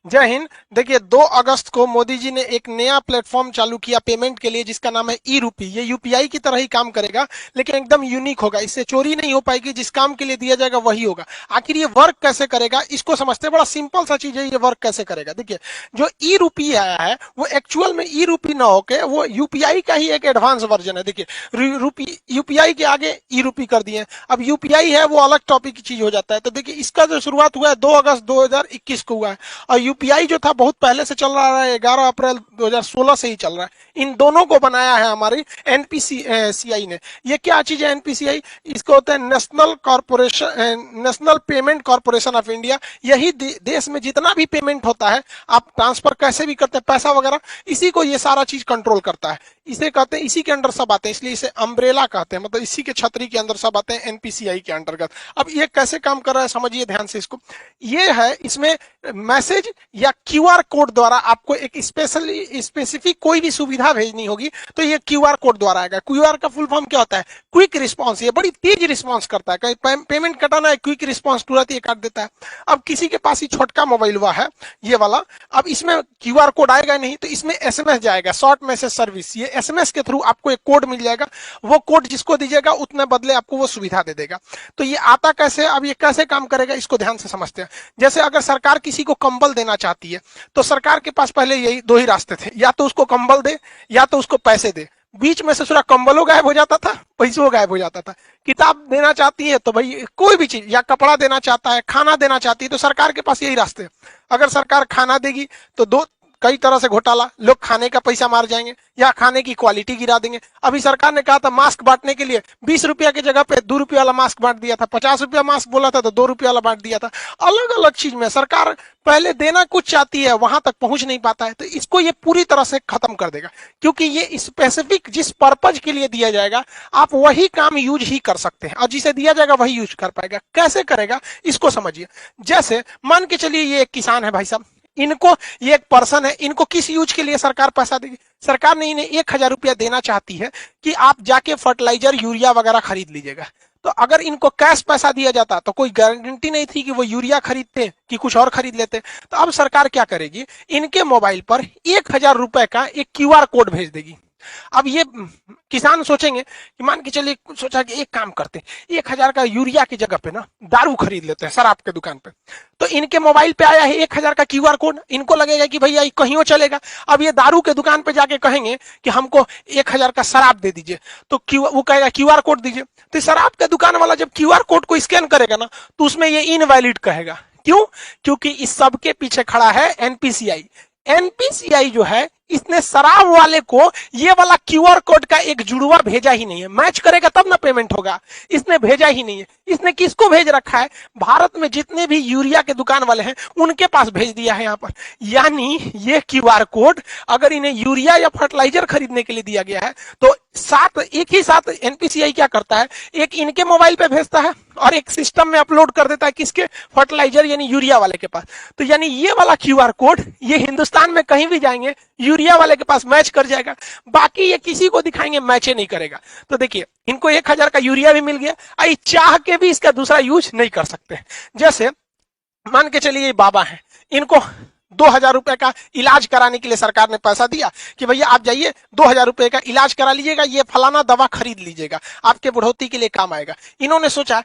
जय हिंद। देखिए 2 अगस्त को मोदी जी ने एक नया प्लेटफॉर्म चालू किया पेमेंट के लिए, जिसका नाम है ई रूपी। ये यूपीआई की तरह ही काम करेगा, लेकिन एकदम यूनिक होगा। इससे चोरी नहीं हो पाएगी, जिस काम के लिए दिया जाएगा वही होगा। आखिर ये वर्क कैसे करेगा, इसको समझते हैं। बड़ा सिंपल सा चीज है, ये वर्क कैसे करेगा। देखिए, जो ई रूपी आया है वो एक्चुअल में ई रूपी ना होके वो यूपीआई का ही एक एडवांस वर्जन है। देखिए, रूपी यूपीआई के आगे ई रूपी कर दिए। अब यूपीआई है वो अलग टॉपिक की चीज हो जाता है। तो देखिए, इसका जो शुरुआत हुआ है 2 अगस्त 2021 को हुआ है, और यूपीआई जो था बहुत पहले से चल रहा है, 11 अप्रैल 2016 से ही चल रहा है। इन दोनों को बनाया है हमारी एनपीसीआई ने। ये क्या चीज है एनपीसीआई? इसको होता है national payment corporation of India. यही देश में जितना भी पेमेंट होता है, आप ट्रांसफर कैसे भी करते हैं पैसा वगैरह, इसी को ये सारा चीज कंट्रोल करता है। इसे कहते हैं, इसी के अंडर सब आते हैं, इसलिए इसे अम्ब्रेला कहते हैं। मतलब इसी के छतरी के अंदर सब आते हैं, एनपीसीआई के अंतर्गत। अब ये कैसे काम कर रहा है समझिए ध्यान से इसको। ये है, इसमें मैसेज या क्यूआर कोड द्वारा आपको एक स्पेसिफिक कोई भी सुविधा भेजनी होगी, तो ये क्यूआर कोड द्वारा आएगा। क्यूआर का फुल फॉर्म क्या होता है? Quick response. ये बड़ी तेज रिस्पॉन्स करता है। कहीं पेमेंट कटाना है, क्विक रिस्पॉन्स तुरंत ये काट देता है। अब किसी के पास ही छोटका मोबाइल हुआ है ये वाला, अब इसमें क्यूआर कोड आएगा नहीं, तो इसमें एसएमएस जाएगा, शॉर्ट मैसेज सर्विस। ये एसएमएस के थ्रू आपको एक कोड मिल जाएगा। वो कोड जिसको दीजिएगा उतने बदले आपको वो सुविधा दे देगा। तो ये आता कैसे, अब ये कैसे काम करेगा इसको ध्यान से समझते हैं। जैसे अगर सरकार किसी को कंबल देना चाहती है, तो सरकार के पास पहले यही 2 ही रास्ते थे, या तो उसको कंबल दे या तो उसको पैसे दे। बीच में से पूरा कंबलों गायब हो जाता था, पैसों गायब हो जाता था। किताब देना चाहती है तो भाई कोई भी चीज, या कपड़ा देना चाहता है, खाना देना चाहती है, तो सरकार के पास यही रास्ते हैं। अगर सरकार खाना देगी तो कई तरह से घोटाला, लोग खाने का पैसा मार जाएंगे या खाने की क्वालिटी गिरा देंगे। अभी सरकार ने कहा था मास्क बांटने के लिए 20 रुपया की जगह पे 2 रुपया वाला मास्क बांट दिया था, 50 रुपया मास्क बोला था तो 2 रुपया वाला बांट दिया था। अलग अलग चीज में सरकार पहले देना कुछ चाहती है, वहां तक पहुंच नहीं पाता है, तो इसको ये पूरी तरह से खत्म कर देगा। क्योंकि ये स्पेसिफिक जिस पर्पज के लिए दिया जाएगा, आप वही काम यूज ही कर सकते हैं, और जिसे दिया जाएगा वही यूज कर पाएगा। कैसे करेगा इसको समझिए। जैसे मान के चलिए ये एक किसान है भाई साहब, इनको, ये एक पर्सन है, इनको किस यूज के लिए सरकार पैसा देगी? सरकार ने इन्हें 1000 रुपया देना चाहती है कि आप जाके फर्टिलाइजर यूरिया वगैरह खरीद लीजिएगा। तो अगर इनको कैश पैसा दिया जाता तो कोई गारंटी नहीं थी कि वो यूरिया खरीदते कि कुछ और खरीद लेते। तो अब सरकार क्या करेगी, इनके मोबाइल पर 1000 रुपए का एक क्यूआर कोड भेज देगी। अब ये किसान सोचेंगे कि मान के चलिए, सोचा कि एक काम करते हैं, 1000 का यूरिया की जगह पे ना दारू खरीद लेते हैं शराब के दुकान पे। तो इनके मोबाइल पे आया है 1000 का क्यूआर कोड, इनको लगेगा कि भैया कहीं चलेगा। अब ये दारू के दुकान पे जाके कहेंगे कि हमको 1000 का शराब दे दीजिए, तो वो कहेगा क्यूआर कोड दीजिए। तो शराब के दुकान वाला जब क्यूआर कोड को स्कैन करेगा ना, तो उसमें ये इनवैलिड कहेगा। क्यों? क्योंकि इस सब के पीछे खड़ा है एनपीसीआई। एनपीसीआई जो है, इसने शराब वाले को ये वाला क्यूआर कोड का एक जुड़वा भेजा ही नहीं है। मैच करेगा तब ना पेमेंट होगा, इसने भेजा ही नहीं है। इसने किसको भेज रखा है? भारत में जितने भी यूरिया के दुकान वाले हैं उनके पास भेज दिया है यहाँ पर। यानी ये क्यूआर कोड अगर इन्हें यूरिया या फर्टिलाइजर खरीदने के लिए दिया गया है, तो एक ही साथ एनपीसीआई क्या करता है, एक इनके मोबाइल पे भेजता है और एक सिस्टम में अपलोड कर देता है, किसके? फर्टिलाइजर यानी यूरिया वाले के पास। तो यानी ये वाला क्यूआर कोड ये हिंदुस्तान में कहीं भी जाएंगे यूरिया वाले के पास मैच कर जाएगा, बाकी ये किसी को दिखाएंगे मैच नहीं करेगा। तो देखिए, इनको 1000 का यूरिया भी मिल गया, आई चाह के भी इसका दूसरा यूज नहीं कर सकते। जैसे मान के चलिए ये बाबा है, इनको 2000 रुपए का इलाज कराने के लिए सरकार ने पैसा दिया कि भैया आप जाइए 2000 रुपए का इलाज करा लीजिएगा, ये फलाना दवा खरीद लीजिएगा, आपके बुढ़ौती के लिए काम आएगा। इन्होंने सोचा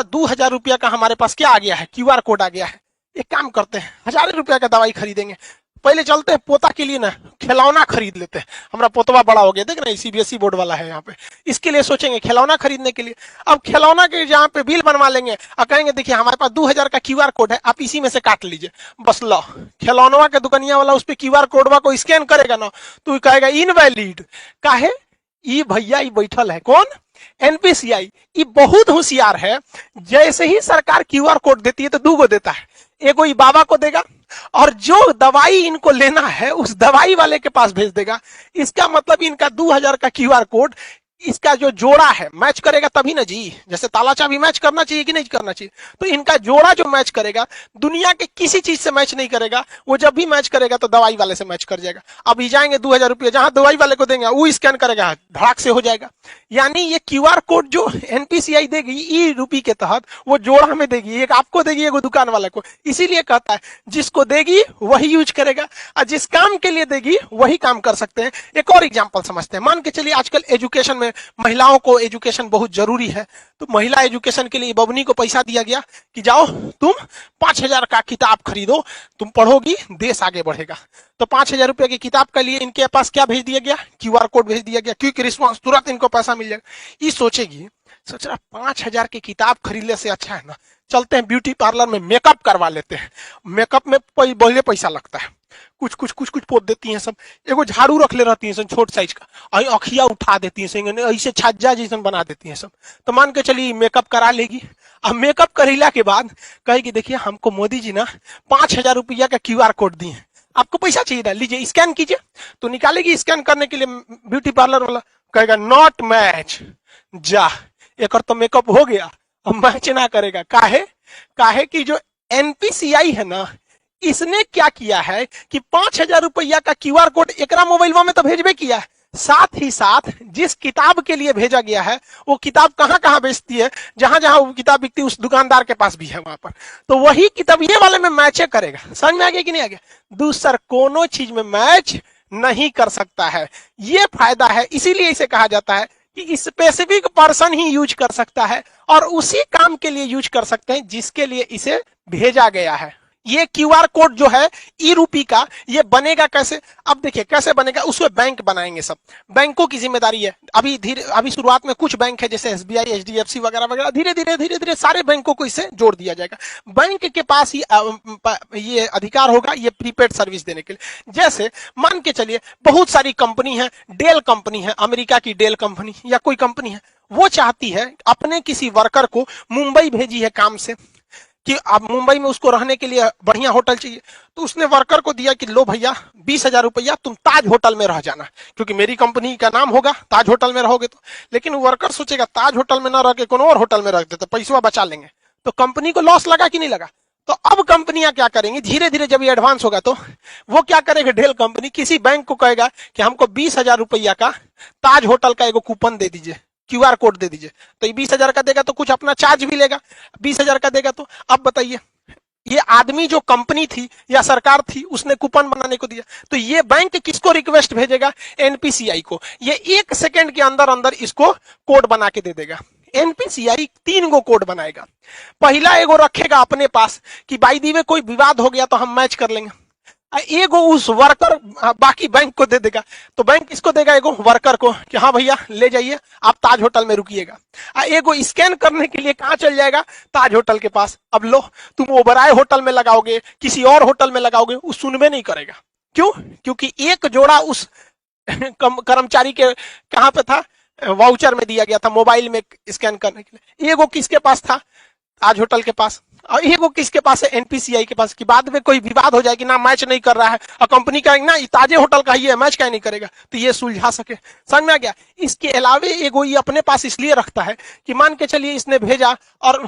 2000 रुपया का हमारे पास क्या आ गया है, क्यूआर कोड आ गया है। एक काम करते हैं, 1000 रुपया का दवाई खरीदेंगे, पहले चलते हैं पोता के लिए ना खिलौना खरीद लेते हैं। हमारा पोतवा बड़ा हो गया, देख रहे हैं सीबीएसई बोर्ड वाला है यहाँ पे, इसके लिए सोचेंगे खिलौना खरीदने के लिए। अब खिलौना के जहाँ पे बिल बनवा लेंगे और कहेंगे देखिए हमारे पास 2000 का क्यूआर कोड है, आप इसी में से काट लीजिए। बस लो, खिलौनवा के दुकानिया वाला उस पर क्यूआर कोडवा को स्कैन करेगा ना, तो कहेगा इनवैलिड। काहे? ये भैया ये बैठल है कौन? एनपीसीआई। ये बहुत होशियार है। जैसे ही सरकार क्यूआर कोड देती है तो 2 गो देता है, एगो ये बाबा को देगा और जो दवाई इनको लेना है उस दवाई वाले के पास भेज देगा। इसका मतलब इनका 2000 का क्यूआर कोड इसका जो जोड़ा है मैच करेगा तभी ना जी, जैसे ताला चाबी मैच करना चाहिए कि नहीं करना चाहिए, तो इनका जोड़ा जो मैच करेगा दुनिया के किसी चीज से मैच नहीं करेगा। वो जब भी मैच करेगा तो दवाई वाले से मैच कर जाएगा। अब ही जाएंगे 2000 रुपये जहां दवाई वाले को देंगे वो स्कैन करेगा, धड़ाक से हो जाएगा। यानी ये क्यूआर कोड जो एनपीसीआई देगी ई रूपी के तहत वो जोड़ा में देगी, एक आपको देगी एक दुकान वाले को। इसीलिए कहता है जिसको देगी वही यूज करेगा और जिस काम के लिए देगी वही काम कर सकते हैं। एक और एग्जांपल समझते हैं। मान के चलिए आजकल एजुकेशन में महिलाओं को एजुकेशन बहुत जरूरी है, तो महिला एजुकेशन के लिए बबनी को पैसा दिया गया कि जाओ तुम 5000 का किताब खरीदो, तुम पढ़ोगी देश आगे बढ़ेगा। तो 5000 रुपए की किताब के लिए इनके पास क्या भेज दिया गया, क्यूआर कोड भेज दिया गया, क्विक रिस्पॉन्स, तुरंत इनको पैसा मिल जाएगा। ये सोच रहा 5000 की किताब खरीदने से अच्छा है ना चलते हैं ब्यूटी पार्लर में मेकअप करवा लेते हैं। मेकअप में बहुत पैसा लगता है, कुछ पोत देती हैं सब, एगो झाड़ू रख ले रहती हैं सब छोट साइज का, अखिया उठा देती हैं, ऐसे छज्जा जैसन बना देती हैं सब। तो मान के चलिए मेकअप करा लेगी। अब मेकअप करेला के बाद कहेगी देखिए हमको मोदी जी ना 5000 रुपया का क्यूआर कोड दिए, आपको पैसा चाहिए था, लीजिए स्कैन कीजिए। तो निकालेगी स्कैन करने के लिए, ब्यूटी पार्लर वाला कहेगा नॉट मैच, जा एक तो मेकअप हो गया, अब मैच ना करेगा। काहे कि जो एनपीसीआई है ना इसने क्या किया है कि 5000 रुपया का क्यूआर कोड एकरा मोबाइल में तो भेजबे किया है, साथ ही साथ जिस किताब के लिए भेजा गया है वो किताब कहां कहां बेचती है, जहां जहां वो किताब बिकती है उस दुकानदार के पास भी है वहां पर, तो वही किताब ये वाले में मैच करेगा। समझ में आ गया कि नहीं आ गया? दूसर कोनो चीज में मैच नहीं कर सकता है, ये फायदा है। इसीलिए इसे कहा जाता है कि स्पेसिफिक पर्सन ही यूज कर सकता है और उसी काम के लिए यूज कर सकते हैं जिसके लिए इसे भेजा गया है। ये क्यूआर कोड जो है ई रूपी का, ये बनेगा कैसे? अब देखिए कैसे बनेगा, उसमें बैंक बनाएंगे, सब बैंकों की जिम्मेदारी है। अभी शुरुआत में कुछ बैंक है जैसे एसबीआई, एचडीएफसी वगैरह वगैरह, धीरे धीरे सारे बैंकों को इससे जोड़ दिया जाएगा। बैंक के पास ही ये अधिकार होगा ये प्रीपेड सर्विस देने के लिए। जैसे मान के चलिए बहुत सारी कंपनी है, डेल कंपनी है, अमेरिका की डेल कंपनी या कोई कंपनी है, वो चाहती है अपने किसी वर्कर को मुंबई भेजी है काम से कि अब मुंबई में उसको रहने के लिए बढ़िया होटल चाहिए, तो उसने वर्कर को दिया कि लो भैया 20,000 रुपया तुम ताज होटल में रह जाना, क्योंकि मेरी कंपनी का नाम होगा ताज होटल में रहोगे तो। लेकिन वर्कर सोचेगा ताज होटल में ना रह के कोनो और होटल में रख देते, पैसा बचा लेंगे, तो कंपनी को लॉस लगा कि नहीं लगा? तो अब कंपनियां क्या करेंगी, धीरे धीरे जब ये एडवांस होगा तो वो क्या करेगा, डेल कंपनी किसी बैंक को कहेगा कि हमको 20,000 रुपया का ताज होटल का एगो कूपन दे दीजिए, क्यूआर कोड दे दीजिए। तो ये 20,000 का देगा तो कुछ अपना चार्ज भी लेगा, 20,000 का देगा तो। अब बताइए ये आदमी जो कंपनी थी या सरकार थी उसने कूपन बनाने को दिया, तो ये बैंक किसको रिक्वेस्ट भेजेगा, एनपीसीआई को। ये 1 सेकंड के अंदर अंदर इसको कोड बना के दे देगा। एनपीसीआई 3 गो कोड बनाएगा। पहला एगो रखेगा अपने पास कि भाई दी में कोई विवाद हो गया तो हम मैच कर लेंगे, एगो उस वर्कर बाकी बैंक को दे देगा। तो बैंक इसको देगा एगो वर्कर को कि हाँ भैया ले जाइए आप ताज होटल में रुकिएगा। एगो स्कैन करने के लिए कहां चल जाएगा, ताज होटल के पास। अब लो तुम ओबराय होटल में लगाओगे, किसी और होटल में लगाओगे, वो सुनबे नहीं करेगा। क्यों? क्योंकि एक जोड़ा उस कर्मचारी के कहां पे था, वाउचर में दिया गया था मोबाइल में स्कैन करने के लिए। एगो किसके पास था, ताज होटल के पास, और एगो किसके पास है, एनपीसीआई के पास। कि बाद में कोई विवाद हो जाए कि ना मैच नहीं कर रहा है और कंपनी कहेगी ना ताजे होटल का ही है, मैच क्या नहीं करेगा, तो ये सुलझा सके। समझ में आ गया? इसके अलावे एगो ये अपने पास इसलिए रखता है कि मान के चलिए इसने भेजा और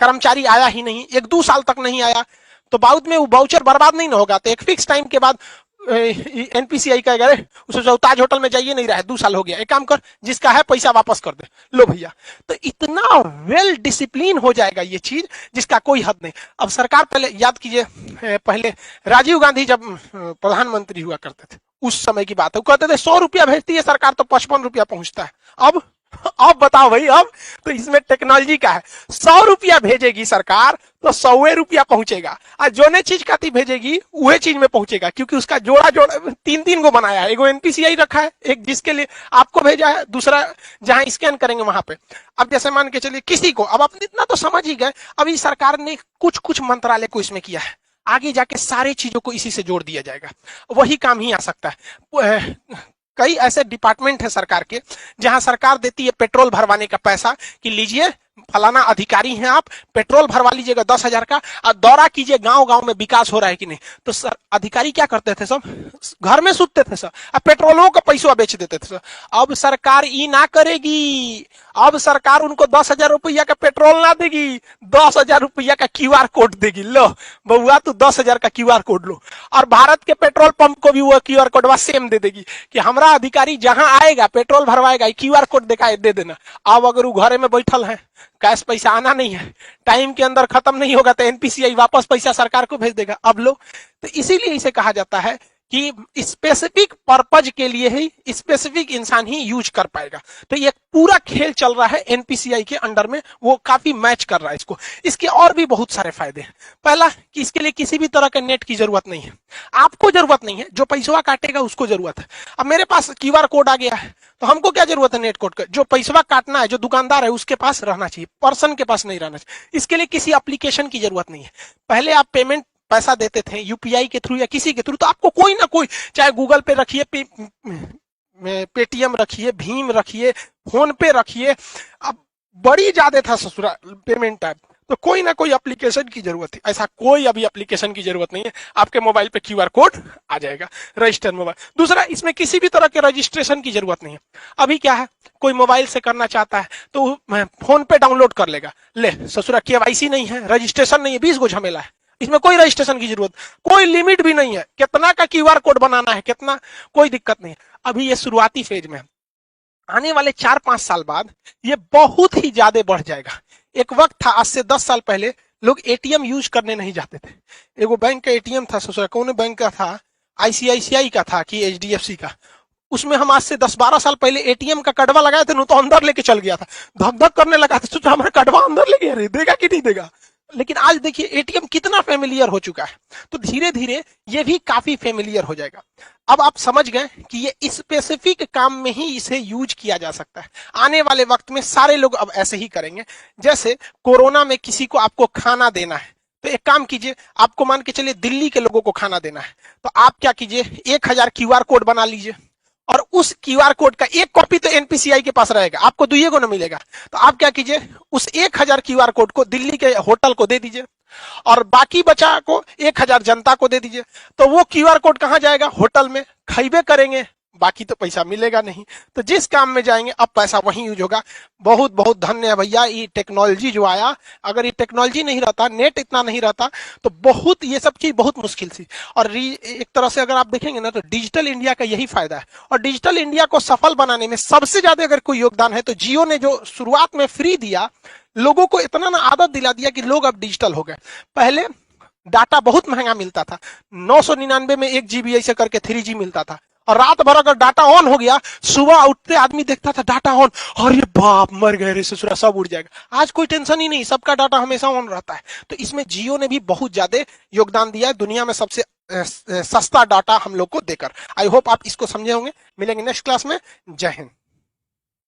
कर्मचारी आया ही नहीं, 1-2 साल तक नहीं आया, तो बाद में वो वाउचर बर्बाद नहीं ना होगा। तो एक फिक्स टाइम के बाद एनपीसीआई कहेगा उसे ताज होटल में जाइए, नहीं रहा 2 साल हो गया, एक काम कर जिसका है पैसा वापस कर दे, लो भैया। तो इतना वेल डिसिप्लिन हो जाएगा ये चीज जिसका कोई हद नहीं। अब सरकार पहले याद कीजिए, पहले राजीव गांधी जब प्रधानमंत्री हुआ करते थे उस समय की बात है, वो कहते थे 100 रुपया भेजती है सरकार तो 55 रुपया पहुंचता है। अब बताओ भाई, अब तो इसमें टेक्नोलॉजी का है, 100 रुपया भेजेगी सरकार तो 100 रुपया पहुंचेगा, और जो ने चीज काती भेजेगी वही चीज में पहुंचेगा, क्योंकि उसका जोड़ा 3 को बनाया है। एगो एनपीसीआई रखा है, एक जिसके लिए आपको भेजा है, दूसरा जहां स्कैन करेंगे वहां पे। अब जैसे मान के चलिए किसी को, अब आप इतना तो समझ ही गए, अभी सरकार ने कुछ मंत्रालय को इसमें किया है, आगे जाके सारी चीजों को इसी से जोड़ दिया जाएगा, वही काम ही आ सकता है। कई ऐसे डिपार्टमेंट है सरकार के जहां सरकार देती है पेट्रोल भरवाने का पैसा कि लीजिए फलाना अधिकारी हैं आप, पेट्रोल भरवा लीजिएगा 10,000 का और दौरा कीजिए गांव गांव में विकास हो रहा है कि नहीं। तो सर अधिकारी क्या करते थे सब, घर में सुतते थे सर, अब पेट्रोलों का पैसा बेच देते थे सर। अब सरकार ई ना करेगी, अब सरकार उनको 10,000 रुपया का पेट्रोल ना देगी, 10,000 रुपया का क्यूआर कोड देगी। लो बउआ तू 10,000 का क्यूआर कोड लो, और भारत के पेट्रोल पंप को भी वो क्यूआर कोड सेम दे देगी कि हमारा अधिकारी जहां आएगा पेट्रोल भरवाएगा क्यूआर कोड दिखाए दे देना। अब अगर वो घरे में बैठल है, कैश पैसा आना नहीं है, टाइम के अंदर खत्म नहीं होगा तो एनपीसीआई वापस पैसा सरकार को भेज देगा। अब लो, तो इसीलिए इसे कहा जाता है कि स्पेसिफिक पर्पज के लिए ही स्पेसिफिक इंसान ही यूज कर पाएगा। तो ये पूरा खेल चल रहा है एनपीसीआई के अंडर में, वो काफी मैच कर रहा है इसको। इसके और भी बहुत सारे फायदे हैं। पहला कि इसके लिए किसी भी तरह के नेट की जरूरत नहीं है, आपको जरूरत नहीं है, जो पैसा काटेगा उसको जरूरत है। अब मेरे पास क्यूआर कोड आ गया है तो हमको क्या जरूरत है नेट कोड का, जो पैसा काटना है जो दुकानदार है उसके पास रहना चाहिए, पर्सन के पास नहीं रहना चाहिए। इसके लिए किसी एप्लीकेशन की जरूरत नहीं है। पहले आप पेमेंट पैसा देते थे यूपीआई के थ्रू या किसी के थ्रू, तो आपको कोई ना कोई, चाहे गूगल पे रखिए, पेटीएम रखिए, भीम रखिए, फोन पे रखिए, अब बड़ी ज्यादा था ससुरा पेमेंट टाइप, तो कोई ना कोई एप्लीकेशन की जरूरत है। ऐसा कोई अभी एप्लीकेशन की जरूरत नहीं है, आपके मोबाइल पे क्यूआर कोड आ जाएगा, रजिस्टर मोबाइल। दूसरा, इसमें किसी भी तरह के रजिस्ट्रेशन की जरूरत नहीं है। अभी क्या है, कोई मोबाइल से करना चाहता है तो फोन पे डाउनलोड कर लेगा, ले ससुरा केवाईसी नहीं है, रजिस्ट्रेशन नहीं है, 20 गो झमेला है, इसमें कोई रजिस्ट्रेशन की जरूरत, कोई लिमिट भी नहीं है, कितना का क्यूआर कोड बनाना है कितना, कोई दिक्कत नहीं है। अभी ये शुरुआती फेज में, आने वाले 4-5 साल बाद ये बहुत ही ज्यादा बढ़ जाएगा। एक वक्त था, आज से 10 साल पहले लोग एटीएम यूज करने नहीं जाते थे। एगो बैंक का एटीएम था ससुरा, कौन बैंक का था, आईसीआईसीआई का था कि एचडीएफसी का, उसमें हम आज से 10-12 साल पहले एटीएम का कड़वा लगाए थे, तो अंदर लेके चल गया था, धक धक करने लगा था, सोचा हमारा कड़वा अंदर ले गया, देगा कि नहीं देगा। लेकिन आज देखिए एटीएम कितना फेमिलियर हो चुका है, तो धीरे धीरे ये भी काफी फेमिलियर हो जाएगा। अब आप समझ गए कि ये स्पेसिफिक काम में ही इसे यूज किया जा सकता है। आने वाले वक्त में सारे लोग अब ऐसे ही करेंगे। जैसे कोरोना में किसी को आपको खाना देना है, तो एक काम कीजिए, आपको मान के चलिए दिल्ली के लोगों को खाना देना है, तो आप क्या कीजिए, 1000 क्यूआर कोड बना लीजिए, और उस क्यूआर कोड का एक कॉपी तो एनपीसीआई के पास रहेगा, आपको दुइये को न मिलेगा। तो आप क्या कीजिए, उस 1000 क्यूआर कोड को दिल्ली के होटल को दे दीजिए, और बाकी बचा को 1000 जनता को दे दीजिए। तो वो क्यूआर कोड कहां जाएगा, होटल में, खाइबे करेंगे, बाकी तो पैसा मिलेगा नहीं। तो जिस काम में जाएंगे अब पैसा वहीं यूज होगा। बहुत बहुत धन्य है भैया ये टेक्नोलॉजी जो आया, अगर ये टेक्नोलॉजी नहीं रहता, नेट इतना नहीं रहता, तो बहुत ये सब चीज बहुत मुश्किल थी। और एक तरह से अगर आप देखेंगे ना, तो डिजिटल इंडिया का यही फायदा है। और डिजिटल इंडिया को सफल बनाने में सबसे ज्यादा अगर कोई योगदान है तो जियो ने जो शुरुआत में फ्री दिया, लोगों को इतना ना आदत दिला दिया कि लोग अब डिजिटल हो गए। पहले डाटा बहुत महंगा मिलता था, 999 में 1 GB ऐसे करके 3G मिलता था, और रात भर अगर डाटा ऑन हो गया, सुबह उठते आदमी देखता था डाटा ऑन, और ये बाप मर गए रे ससुरा, सब उड़ जाएगा। आज कोई टेंशन ही नहीं, सबका डाटा हमेशा ऑन रहता है। तो इसमें जियो ने भी बहुत ज्यादा योगदान दिया है, दुनिया में सबसे सस्ता डाटा हम लोग को देकर। आई होप आप इसको समझे होंगे। मिलेंगे नेक्स्ट क्लास में। जय हिंद।